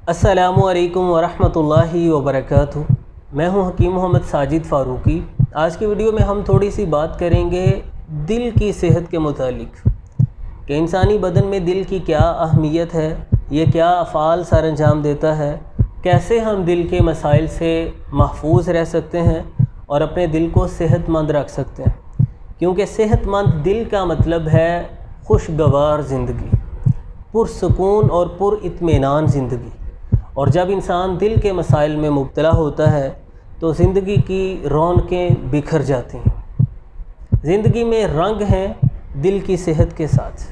السلام علیکم ورحمۃ اللہ وبرکاتہ۔ میں ہوں حکیم محمد ساجد فاروقی۔ آج کی ویڈیو میں ہم تھوڑی سی بات کریں گے دل کی صحت کے متعلق کہ انسانی بدن میں دل کی کیا اہمیت ہے، یہ کیا افعال سر انجام دیتا ہے، کیسے ہم دل کے مسائل سے محفوظ رہ سکتے ہیں اور اپنے دل کو صحت مند رکھ سکتے ہیں، کیونکہ صحت مند دل کا مطلب ہے خوشگوار زندگی، پرسکون اور پر اطمینان زندگی۔ اور جب انسان دل کے مسائل میں مبتلا ہوتا ہے تو زندگی کی رونقیں بکھر جاتی ہیں۔ زندگی میں رنگ ہیں دل کی صحت کے ساتھ۔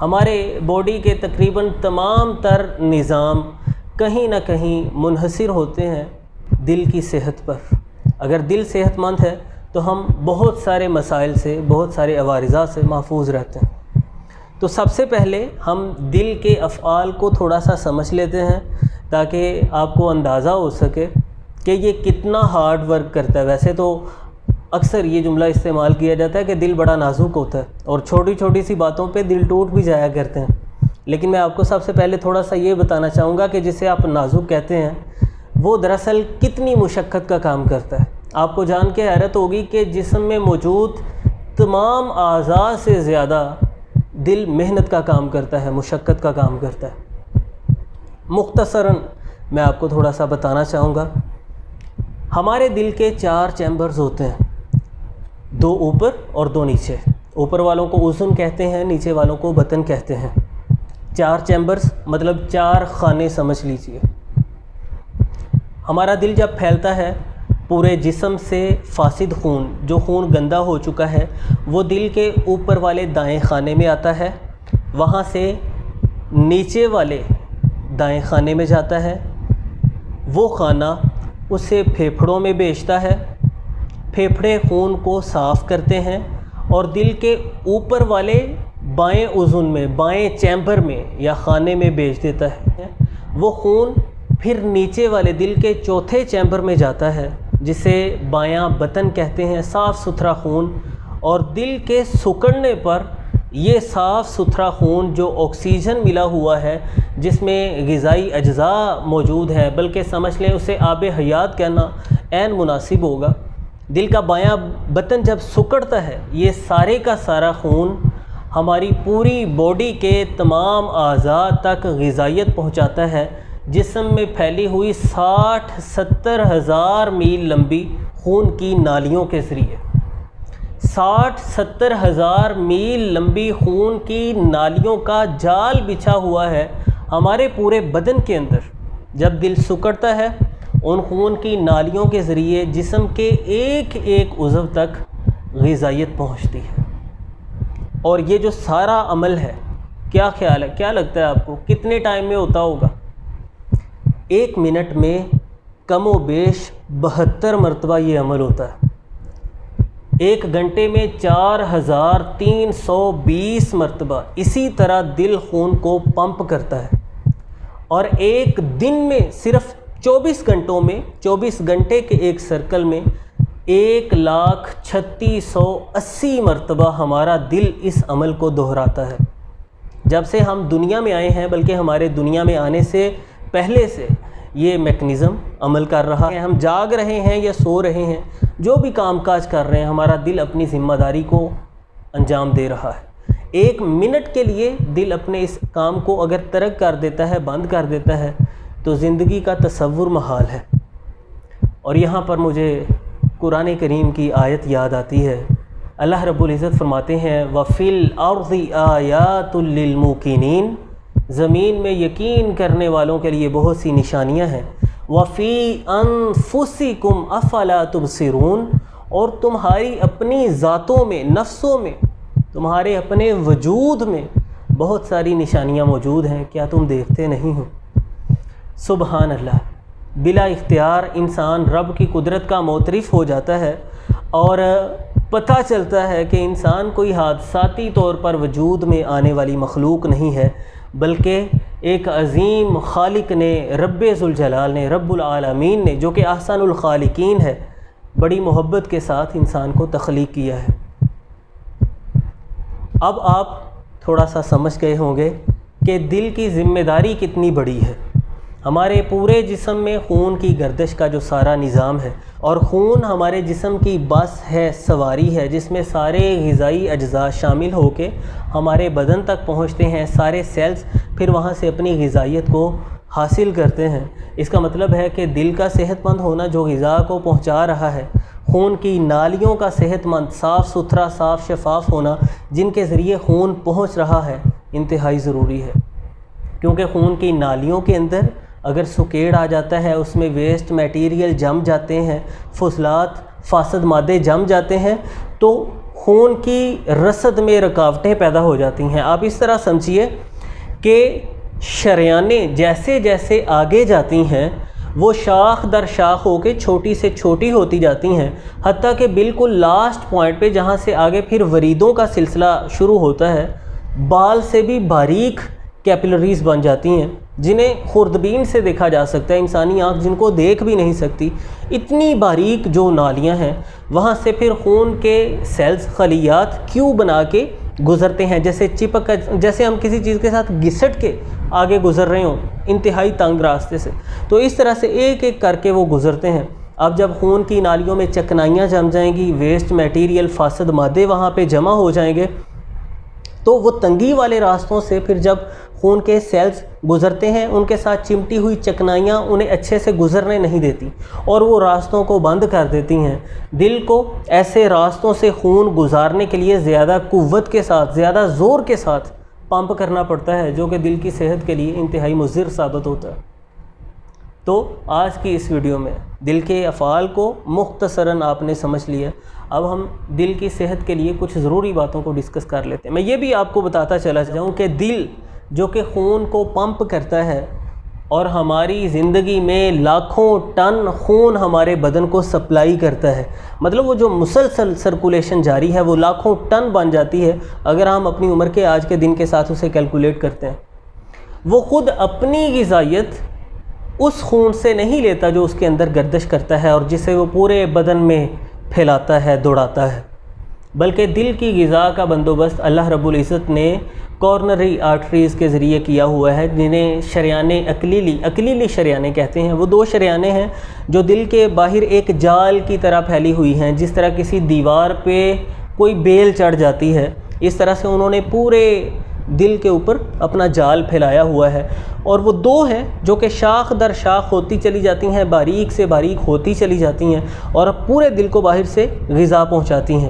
ہمارے باڈی کے تقریباً تمام تر نظام کہیں نہ کہیں منحصر ہوتے ہیں دل کی صحت پر۔ اگر دل صحت مند ہے تو ہم بہت سارے مسائل سے، بہت سارے عوارضات سے محفوظ رہتے ہیں۔ تو سب سے پہلے ہم دل کے افعال کو تھوڑا سا سمجھ لیتے ہیں تاکہ آپ کو اندازہ ہو سکے کہ یہ کتنا ہارڈ ورک کرتا ہے۔ ویسے تو اکثر یہ جملہ استعمال کیا جاتا ہے کہ دل بڑا نازک ہوتا ہے اور چھوٹی چھوٹی سی باتوں پہ دل ٹوٹ بھی جایا کرتے ہیں، لیکن میں آپ کو سب سے پہلے تھوڑا سا یہ بتانا چاہوں گا کہ جسے آپ نازک کہتے ہیں وہ دراصل کتنی مشقت کا کام کرتا ہے۔ آپ کو جان کے حیرت ہوگی کہ جسم میں موجود تمام اعضاء سے زیادہ دل محنت کا کام کرتا ہے، مشقت کا کام کرتا ہے۔ مختصراً میں آپ کو تھوڑا سا بتانا چاہوں گا۔ ہمارے دل کے 4 چیمبرز ہوتے ہیں، 2 اوپر اور 2 نیچے۔ اوپر والوں کو اذن کہتے ہیں، نیچے والوں کو بطن کہتے ہیں۔ 4 چیمبرز مطلب 4 خانے سمجھ لیجئے۔ ہمارا دل جب پھیلتا ہے پورے جسم سے فاسد خون، جو خون گندا ہو چکا ہے، وہ دل کے اوپر والے دائیں خانے میں آتا ہے، وہاں سے نیچے والے دائیں خانے میں جاتا ہے، وہ خانہ اسے پھیپھڑوں میں بھیجتا ہے، پھیپھڑے خون کو صاف کرتے ہیں اور دل کے اوپر والے بائیں اذن میں، بائیں چیمبر میں یا خانے میں بھیج دیتا ہے۔ وہ خون پھر نیچے والے دل کے 4تھے چیمبر میں جاتا ہے جسے بایاں بطن کہتے ہیں، صاف ستھرا خون، اور دل کے سکڑنے پر یہ صاف ستھرا خون جو آکسیجن ملا ہوا ہے، جس میں غذائی اجزاء موجود ہیں، بلکہ سمجھ لیں اسے آب حیات کہنا عین مناسب ہوگا۔ دل کا بایاں بطن جب سکڑتا ہے، یہ سارے کا سارا خون ہماری پوری باڈی کے تمام اعضاء تک غذائیت پہنچاتا ہے، جسم میں پھیلی ہوئی 60-70 ہزار میل لمبی خون کی نالیوں کے ذریعے۔ 60-70 ہزار میل لمبی خون کی نالیوں کا جال بچھا ہوا ہے ہمارے پورے بدن کے اندر۔ جب دل سکڑتا ہے، ان خون کی نالیوں کے ذریعے جسم کے ایک ایک عضو تک غذائیت پہنچتی ہے۔ اور یہ جو سارا عمل ہے، کیا خیال ہے، کیا لگتا ہے آپ کو کتنے ٹائم میں ہوتا ہوگا؟ 1 منٹ میں کم و بیش 72 مرتبہ یہ عمل ہوتا ہے۔ 1 گھنٹے میں 4320 مرتبہ اسی طرح دل خون کو پمپ کرتا ہے، اور ایک دن میں صرف 24 گھنٹوں میں، 24 گھنٹے کے ایک سرکل میں 13680 مرتبہ ہمارا دل اس عمل کو دہراتا ہے۔ جب سے ہم دنیا میں آئے ہیں، بلکہ ہمارے دنیا میں آنے سے پہلے سے یہ میکنزم عمل کر رہا ہے۔ ہم جاگ رہے ہیں یا سو رہے ہیں، جو بھی کام کاج کر رہے ہیں، ہمارا دل اپنی ذمہ داری کو انجام دے رہا ہے۔ 1 منٹ کے لیے دل اپنے اس کام کو اگر ترک کر دیتا ہے، بند کر دیتا ہے، تو زندگی کا تصور محال ہے۔ اور یہاں پر مجھے قرآن کریم کی آیت یاد آتی ہے۔ اللہ رب العزت فرماتے ہیں وَفِي الْأَرْضِ آیَاتٌ لِّلْمُوقِنِينَ، زمین میں یقین کرنے والوں کے لیے بہت سی نشانیاں ہیں۔ وَفِي أَنفُسِكُمْ أَفَلَا تُبْصِرُونَ، اور تمہاری اپنی ذاتوں میں، نفسوں میں، تمہارے اپنے وجود میں بہت ساری نشانیاں موجود ہیں، کیا تم دیکھتے نہیں ہو؟ سبحان اللہ، بلا اختیار انسان رب کی قدرت کا معترف ہو جاتا ہے اور پتہ چلتا ہے کہ انسان کوئی حادثاتی طور پر وجود میں آنے والی مخلوق نہیں ہے، بلکہ ایک عظیم خالق نے، رب ذوالجلال نے، رب العالمین نے، جو کہ احسن الخالقین ہے، بڑی محبت کے ساتھ انسان کو تخلیق کیا ہے۔ اب آپ تھوڑا سا سمجھ گئے ہوں گے کہ دل کی ذمہ داری کتنی بڑی ہے۔ ہمارے پورے جسم میں خون کی گردش کا جو سارا نظام ہے، اور خون ہمارے جسم کی بس ہے، سواری ہے، جس میں سارے غذائی اجزاء شامل ہو کے ہمارے بدن تک پہنچتے ہیں، سارے سیلز پھر وہاں سے اپنی غذائیت کو حاصل کرتے ہیں۔ اس کا مطلب ہے کہ دل کا صحت مند ہونا جو غذا کو پہنچا رہا ہے، خون کی نالیوں کا صحت مند، صاف ستھرا، صاف شفاف ہونا، جن کے ذریعے خون پہنچ رہا ہے، انتہائی ضروری ہے۔ کیونکہ خون کی نالیوں کے اندر اگر سکیڑ آ جاتا ہے، اس میں ویسٹ میٹیریل جم جاتے ہیں، فضلات، فاسد مادے جم جاتے ہیں، تو خون کی رسد میں رکاوٹیں پیدا ہو جاتی ہیں۔ آپ اس طرح سمجھیے کہ شریانیں جیسے جیسے آگے جاتی ہیں، وہ شاخ در شاخ ہو کے چھوٹی سے چھوٹی ہوتی جاتی ہیں، حتیٰ کہ بالکل لاسٹ پوائنٹ پہ جہاں سے آگے پھر وریدوں کا سلسلہ شروع ہوتا ہے، بال سے بھی باریک کیپلریز بن جاتی ہیں، جنہیں خوردبین سے دیکھا جا سکتا ہے، انسانی آنکھ جن کو دیکھ بھی نہیں سکتی، اتنی باریک جو نالیاں ہیں، وہاں سے پھر خون کے سیلز، خلیات کیو بنا کے گزرتے ہیں، جیسے ہم کسی چیز کے ساتھ گھسٹ کے آگے گزر رہے ہوں انتہائی تنگ راستے سے، تو اس طرح سے ایک ایک کر کے وہ گزرتے ہیں۔ اب جب خون کی نالیوں میں چکنائیاں جم جائیں گی، ویسٹ میٹیریل، فاسد مادے وہاں پہ جمع ہو جائیں گے، تو وہ تنگی والے راستوں سے پھر جب خون کے سیلز گزرتے ہیں، ان کے ساتھ چمٹی ہوئی چکنائیاں انہیں اچھے سے گزرنے نہیں دیتی اور وہ راستوں کو بند کر دیتی ہیں۔ دل کو ایسے راستوں سے خون گزارنے کے لیے زیادہ قوت کے ساتھ، زیادہ زور کے ساتھ پمپ کرنا پڑتا ہے، جو کہ دل کی صحت کے لیے انتہائی مضر ثابت ہوتا ہے۔ تو آج کی اس ویڈیو میں دل کے افعال کو مختصراً آپ نے سمجھ لیا۔ اب ہم دل کی صحت کے لیے کچھ ضروری باتوں کو ڈسکس کر لیتے ہیں۔ میں یہ بھی آپ کو بتاتا چلا جاؤں کہ دل جو کہ خون کو پمپ کرتا ہے اور ہماری زندگی میں لاکھوں ٹن خون ہمارے بدن کو سپلائی کرتا ہے، مطلب وہ جو مسلسل سرکولیشن جاری ہے وہ لاکھوں ٹن بن جاتی ہے اگر ہم اپنی عمر کے آج کے دن کے ساتھ اسے کیلکولیٹ کرتے ہیں۔ وہ خود اپنی غذائیت اس خون سے نہیں لیتا جو اس کے اندر گردش کرتا ہے اور جسے وہ پورے بدن میں پھیلاتا ہے، دوڑاتا ہے، بلکہ دل کی غذا کا بندوبست اللہ رب العزت نے کورنری آرٹریز کے ذریعے کیا ہوا ہے، جنہیں شریانیں اکلیلی شریانیں کہتے ہیں۔ وہ 2 شریانیں ہیں جو دل کے باہر ایک جال کی طرح پھیلی ہوئی ہیں، جس طرح کسی دیوار پہ کوئی بیل چڑھ جاتی ہے، اس طرح سے انہوں نے پورے دل کے اوپر اپنا جال پھیلایا ہوا ہے۔ اور وہ 2 ہیں جو کہ شاخ در شاخ ہوتی چلی جاتی ہیں، باریک سے باریک ہوتی چلی جاتی ہیں اور پورے دل کو باہر سے غذا پہنچاتی ہیں۔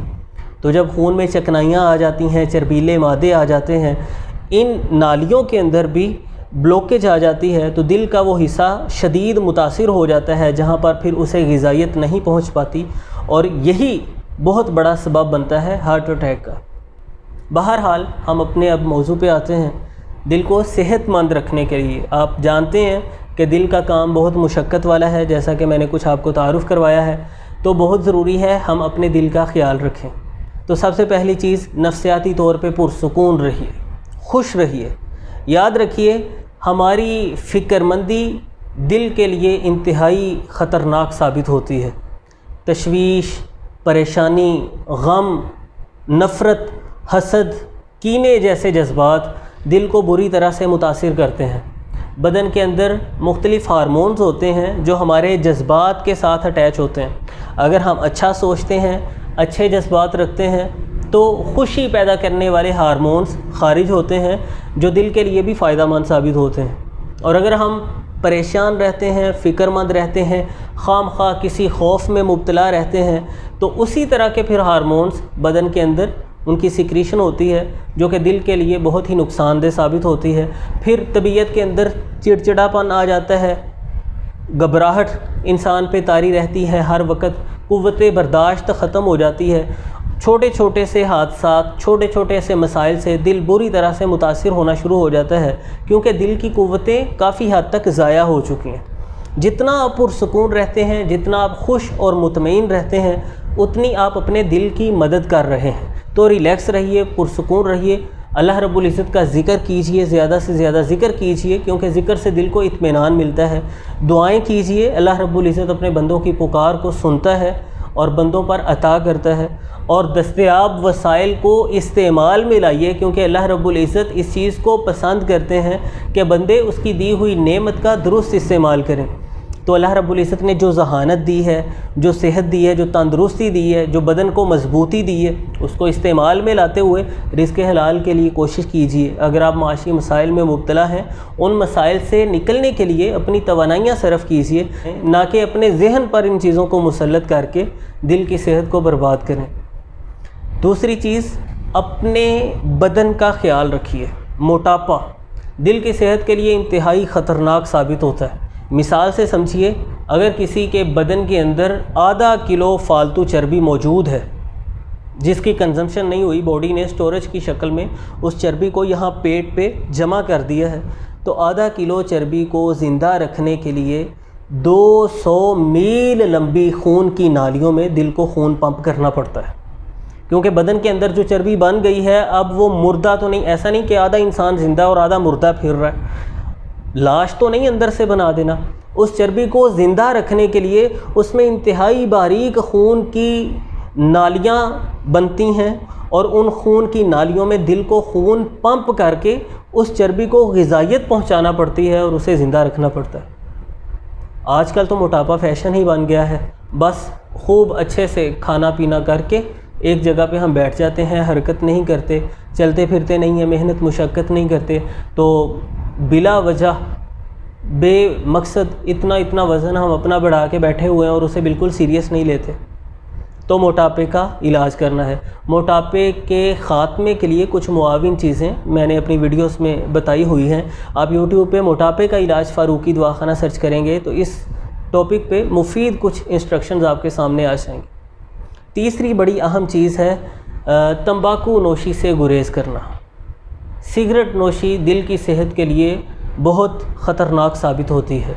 تو جب خون میں چکنائیاں آ جاتی ہیں، چربیلے مادے آ جاتے ہیں، ان نالیوں کے اندر بھی بلوکیج آ جاتی ہے، تو دل کا وہ حصہ شدید متاثر ہو جاتا ہے، جہاں پر پھر اسے غذائیت نہیں پہنچ پاتی، اور یہی بہت بڑا سبب بنتا ہے ہارٹ اٹیک کا۔ بہرحال ہم اپنے اب موضوع پہ آتے ہیں۔ دل کو صحت مند رکھنے کے لیے آپ جانتے ہیں کہ دل کا کام بہت مشقت والا ہے، جیسا کہ میں نے کچھ آپ کو تعارف کروایا ہے، تو بہت ضروری ہے ہم اپنے دل کا خیال رکھیں۔ تو سب سے پہلی چیز، نفسیاتی طور پہ پرسکون رہیے، خوش رہیے۔ یاد رکھیے ہماری فکر مندی دل کے لیے انتہائی خطرناک ثابت ہوتی ہے۔ تشویش، پریشانی، غم، نفرت، حسد، کینے جیسے جذبات دل کو بری طرح سے متاثر کرتے ہیں۔ بدن کے اندر مختلف ہارمونز ہوتے ہیں جو ہمارے جذبات کے ساتھ اٹیچ ہوتے ہیں۔ اگر ہم اچھا سوچتے ہیں، اچھے جذبات رکھتے ہیں، تو خوشی پیدا کرنے والے ہارمونز خارج ہوتے ہیں جو دل کے لیے بھی فائدہ مند ثابت ہوتے ہیں۔ اور اگر ہم پریشان رہتے ہیں، فکر مند رہتے ہیں، خام خواہ کسی خوف میں مبتلا رہتے ہیں، تو اسی طرح کے پھر ہارمونز بدن کے اندر ان کی سیکریشن ہوتی ہے جو کہ دل کے لیے بہت ہی نقصان دہ ثابت ہوتی ہے۔ پھر طبیعت کے اندر چڑچڑاپن آ جاتا ہے، گھبراہٹ انسان پہ طاری رہتی ہے، ہر وقت قوت برداشت ختم ہو جاتی ہے۔ چھوٹے چھوٹے سے حادثات، چھوٹے چھوٹے سے مسائل سے دل بری طرح سے متاثر ہونا شروع ہو جاتا ہے، کیونکہ دل کی قوتیں کافی حد تک ضائع ہو چکی ہیں۔ جتنا آپ پرسکون رہتے ہیں، جتنا آپ خوش اور مطمئن رہتے ہیں، اتنی آپ اپنے دل کی مدد کر رہے ہیں۔ تو ریلیکس رہیے، پرسکون رہیے، اللہ رب العزت کا ذکر کیجئے، زیادہ سے زیادہ ذکر کیجئے، کیونکہ ذکر سے دل کو اطمینان ملتا ہے۔ دعائیں کیجئے، اللہ رب العزت اپنے بندوں کی پکار کو سنتا ہے اور بندوں پر عطا کرتا ہے، اور دستیاب وسائل کو استعمال میں لائیے، کیونکہ اللہ رب العزت اس چیز کو پسند کرتے ہیں کہ بندے اس کی دی ہوئی نعمت کا درست استعمال کریں۔ تو اللہ رب العزت نے جو ذہانت دی ہے، جو صحت دی ہے، جو تندرستی دی ہے، جو بدن کو مضبوطی دی ہے، اس کو استعمال میں لاتے ہوئے رزق حلال کے لیے کوشش کیجیے۔ اگر آپ معاشی مسائل میں مبتلا ہیں، ان مسائل سے نکلنے کے لیے اپنی توانائیاں صرف کیجیے، نہ کہ اپنے ذہن پر ان چیزوں کو مسلط کر کے دل کی صحت کو برباد کریں۔ دوسری چیز، اپنے بدن کا خیال رکھیے۔ موٹاپا دل کی صحت کے لیے انتہائی خطرناک ثابت ہوتا ہے۔ مثال سے سمجھیے، اگر کسی کے بدن کے اندر آدھا کلو فالتو چربی موجود ہے، جس کی کنزمپشن نہیں ہوئی، باڈی نے سٹوریج کی شکل میں اس چربی کو یہاں پیٹ پہ جمع کر دیا ہے، تو آدھا کلو چربی کو زندہ رکھنے کے لیے 200 میل لمبی خون کی نالیوں میں دل کو خون پمپ کرنا پڑتا ہے، کیونکہ بدن کے اندر جو چربی بن گئی ہے اب وہ مردہ تو نہیں، ایسا نہیں کہ آدھا انسان زندہ اور آدھا مردہ پھر رہا ہے، لاش تو نہیں اندر سے بنا دینا۔ اس چربی کو زندہ رکھنے کے لیے اس میں انتہائی باریک خون کی نالیاں بنتی ہیں، اور ان خون کی نالیوں میں دل کو خون پمپ کر کے اس چربی کو غذائیت پہنچانا پڑتی ہے اور اسے زندہ رکھنا پڑتا ہے۔ آج کل تو موٹاپا فیشن ہی بن گیا ہے، بس خوب اچھے سے کھانا پینا کر کے ایک جگہ پہ ہم بیٹھ جاتے ہیں، حرکت نہیں کرتے، چلتے پھرتے نہیں ہیں، محنت مشقت نہیں کرتے، تو بلا وجہ بے مقصد اتنا وزن ہم اپنا بڑھا کے بیٹھے ہوئے ہیں اور اسے بالکل سیریس نہیں لیتے۔ تو موٹاپے کا علاج کرنا ہے۔ موٹاپے کے خاتمے کے لیے کچھ معاون چیزیں میں نے اپنی ویڈیوز میں بتائی ہوئی ہیں۔ آپ یوٹیوب پہ موٹاپے کا علاج فاروقی دواخانہ سرچ کریں گے تو اس ٹاپک پہ مفید کچھ انسٹرکشنز آپ کے سامنے آ جائیں گے۔ تیسری بڑی اہم چیز ہے تمباکو نوشی سے گریز کرنا۔ سگریٹ نوشی دل کی صحت کے لیے بہت خطرناک ثابت ہوتی ہے۔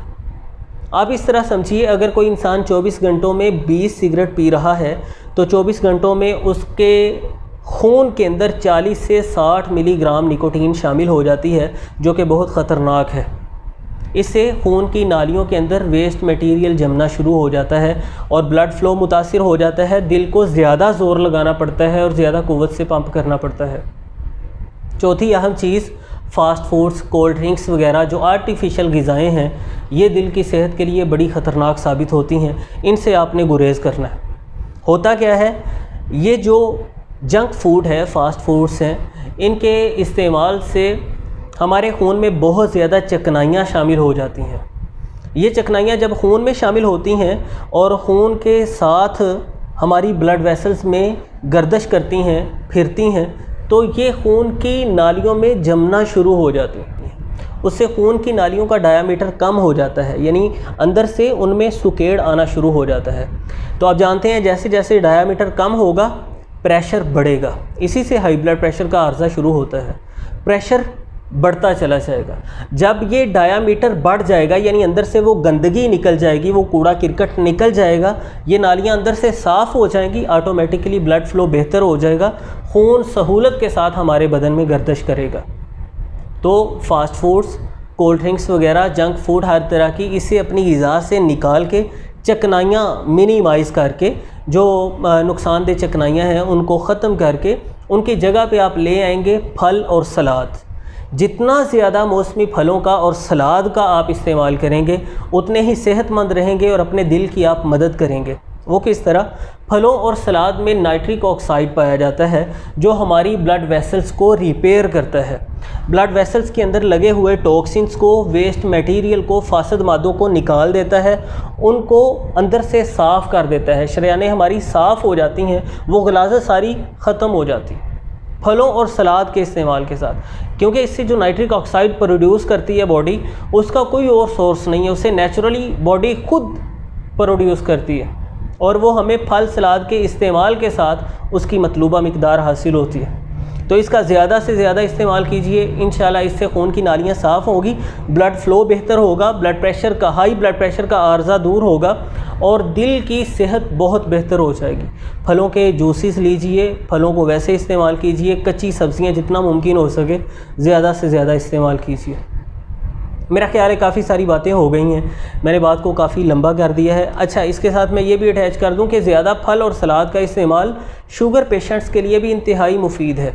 آپ اس طرح سمجھیے، اگر کوئی انسان 24 گھنٹوں میں 20 سگریٹ پی رہا ہے تو 24 گھنٹوں میں اس کے خون کے اندر 40 سے 60 ملی گرام نکوٹین شامل ہو جاتی ہے، جو کہ بہت خطرناک ہے۔ اس سے خون کی نالیوں کے اندر ویسٹ میٹیریل جمنا شروع ہو جاتا ہے اور بلڈ فلو متاثر ہو جاتا ہے، دل کو زیادہ زور لگانا پڑتا ہے اور زیادہ قوت سے پمپ کرنا پڑتا ہے۔ چوتھی اہم چیز، فاسٹ فوڈز، کولڈ ڈرنکس وغیرہ جو آرٹیفیشل غذائیں ہیں، یہ دل کی صحت کے لیے بڑی خطرناک ثابت ہوتی ہیں، ان سے آپ نے گریز کرنا ہے۔ ہوتا کیا ہے، یہ جو جنک فوڈ ہے، فاسٹ فوڈز ہیں، ان کے استعمال سے ہمارے خون میں بہت زیادہ چکنائیاں شامل ہو جاتی ہیں۔ یہ چکنائیاں جب خون میں شامل ہوتی ہیں اور خون کے ساتھ ہماری بلڈ ویسلز میں گردش کرتی ہیں، پھرتی ہیں، تو یہ خون کی نالیوں میں جمنا شروع ہو جاتی ہیں۔ اس سے خون کی نالیوں کا ڈایامیٹر کم ہو جاتا ہے، یعنی اندر سے ان میں سکیڑ آنا شروع ہو جاتا ہے۔ تو آپ جانتے ہیں جیسے جیسے ڈایامیٹر کم ہوگا پریشر بڑھے گا، اسی سے ہائی بلڈ پریشر کا عرضہ شروع ہوتا ہے۔ پریشر بڑھتا چلا جائے گا، جب یہ ڈایامیٹر بڑھ جائے گا یعنی اندر سے وہ گندگی نکل جائے گی، وہ کوڑا کرکٹ نکل جائے گا، یہ نالیاں اندر سے صاف ہو جائیں گی، آٹومیٹکلی بلڈ فلو بہتر ہو جائے گا، خون سہولت کے ساتھ ہمارے بدن میں گردش کرے گا۔ تو فاسٹ فوڈز، کولڈ ڈرنکس وغیرہ، جنک فوڈ ہر طرح کی، اسے اپنی غذا سے نکال کے چکنائیاں منیمائز کر کے، جو نقصان دہ چکنائیاں ہیں ان کو ختم کر کے ان کی جگہ پہ آپ لے آئیں گے پھل اور سلاد۔ جتنا زیادہ موسمی پھلوں کا اور سلاد کا آپ استعمال کریں گے اتنے ہی صحت مند رہیں گے اور اپنے دل کی آپ مدد کریں گے۔ وہ کس طرح؟ پھلوں اور سلاد میں نائٹرک آکسائڈ پایا جاتا ہے جو ہماری بلڈ ویسلز کو ریپیئر کرتا ہے، بلڈ ویسلز کے اندر لگے ہوئے ٹاکسنز کو، ویسٹ میٹیریل کو، فاسد مادوں کو نکال دیتا ہے، ان کو اندر سے صاف کر دیتا ہے، شریانیں ہماری صاف ہو جاتی ہیں، وہ غلاظت ساری ختم ہو جاتی پھلوں اور سلاد کے استعمال کے ساتھ، کیونکہ اس سے جو نائٹرک آکسائڈ پروڈیوس کرتی ہے باڈی، اس کا کوئی اور سورس نہیں ہے، اسے نیچرلی باڈی خود پروڈیوس کرتی ہے اور وہ ہمیں پھل سلاد کے استعمال کے ساتھ اس کی مطلوبہ مقدار حاصل ہوتی ہے۔ تو اس کا زیادہ سے زیادہ استعمال کیجئے، انشاءاللہ اس سے خون کی نالیاں صاف ہوگی، بلڈ فلو بہتر ہوگا، بلڈ پریشر کا، ہائی بلڈ پریشر کا عارضہ دور ہوگا اور دل کی صحت بہت بہتر ہو جائے گی۔ پھلوں کے جوسز لیجئے، پھلوں کو ویسے استعمال کیجئے، کچی سبزیاں جتنا ممکن ہو سکے زیادہ سے زیادہ استعمال کیجئے۔ میرا خیال ہے کافی ساری باتیں ہو گئی ہیں، میں نے بات کو کافی لمبا کر دیا ہے۔ اچھا، اس کے ساتھ میں یہ بھی اٹیچ کر دوں کہ زیادہ پھل اور سلاد کا استعمال شوگر پیشنٹس کے لیے بھی انتہائی مفید ہے،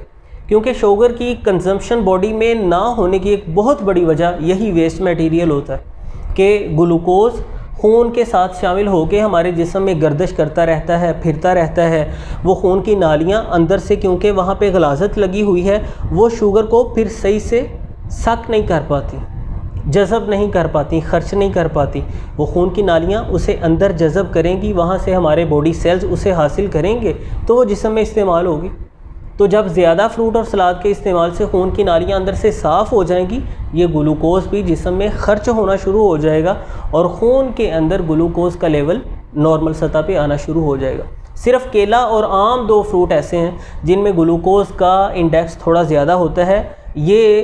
کیونکہ شوگر کی کنزمپشن باڈی میں نہ ہونے کی ایک بہت بڑی وجہ یہی ویسٹ میٹیریل ہوتا ہے کہ گلوکوز خون کے ساتھ شامل ہو کے ہمارے جسم میں گردش کرتا رہتا ہے، پھرتا رہتا ہے۔ وہ خون کی نالیاں اندر سے کیونکہ وہاں پہ غلاظت لگی ہوئی ہے، وہ شوگر کو پھر صحیح سے سک نہیں کر پاتی، جذب نہیں کر پاتی، خرچ نہیں کر پاتی۔ وہ خون کی نالیاں اسے اندر جذب کریں گی، وہاں سے ہمارے باڈی سیلز اسے حاصل کریں گے تو وہ جسم میں استعمال ہوگی۔ تو جب زیادہ فروٹ اور سلاد کے استعمال سے خون کی نالیاں اندر سے صاف ہو جائیں گی، یہ گلوکوز بھی جسم میں خرچ ہونا شروع ہو جائے گا اور خون کے اندر گلوکوز کا لیول نارمل سطح پہ آنا شروع ہو جائے گا۔ صرف کیلا اور آم 2 فروٹ ایسے ہیں جن میں گلوکوز کا انڈیکس تھوڑا زیادہ ہوتا ہے، یہ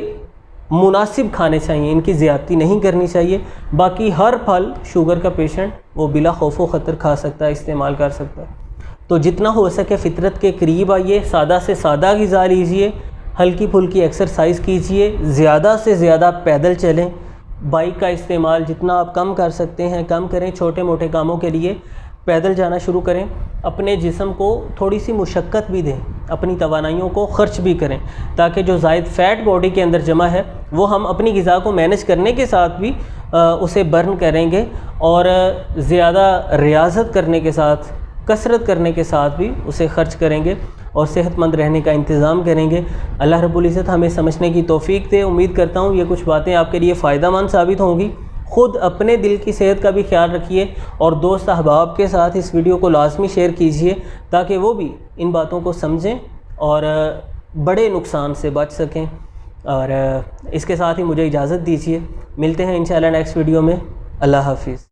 مناسب کھانے چاہیے، ان کی زیادتی نہیں کرنی چاہیے۔ باقی ہر پھل شوگر کا پیشنٹ وہ بلا خوف و خطر کھا سکتا ہے، استعمال کر سکتا ہے۔ تو جتنا ہو سکے فطرت کے قریب آئیے، سادہ سے سادہ غذا لیجئے، ہلکی پھلکی ایکسرسائز کیجئے، زیادہ سے زیادہ پیدل چلیں، بائک کا استعمال جتنا آپ کم کر سکتے ہیں کم کریں، چھوٹے موٹے کاموں کے لیے پیدل جانا شروع کریں، اپنے جسم کو تھوڑی سی مشقت بھی دیں، اپنی توانائیوں کو خرچ بھی کریں، تاکہ جو زائد فیٹ باڈی کے اندر جمع ہے وہ ہم اپنی غذا کو مینج کرنے کے ساتھ بھی اسے برن کریں گے، اور زیادہ ریاضت کرنے کے ساتھ، کثرت کرنے کے ساتھ بھی اسے خرچ کریں گے اور صحت مند رہنے کا انتظام کریں گے۔ اللہ رب العزت ہمیں سمجھنے کی توفیق دے۔ امید کرتا ہوں یہ کچھ باتیں آپ کے لیے فائدہ مند ثابت ہوں گی۔ خود اپنے دل کی صحت کا بھی خیال رکھیے اور دوست احباب کے ساتھ اس ویڈیو کو لازمی شیئر کیجیے تاکہ وہ بھی ان باتوں کو سمجھیں اور بڑے نقصان سے بچ سکیں۔ اور اس کے ساتھ ہی مجھے اجازت دیجیے، ملتے ہیں انشاءاللہ نیکسٹ ویڈیو میں۔ اللہ حافظ۔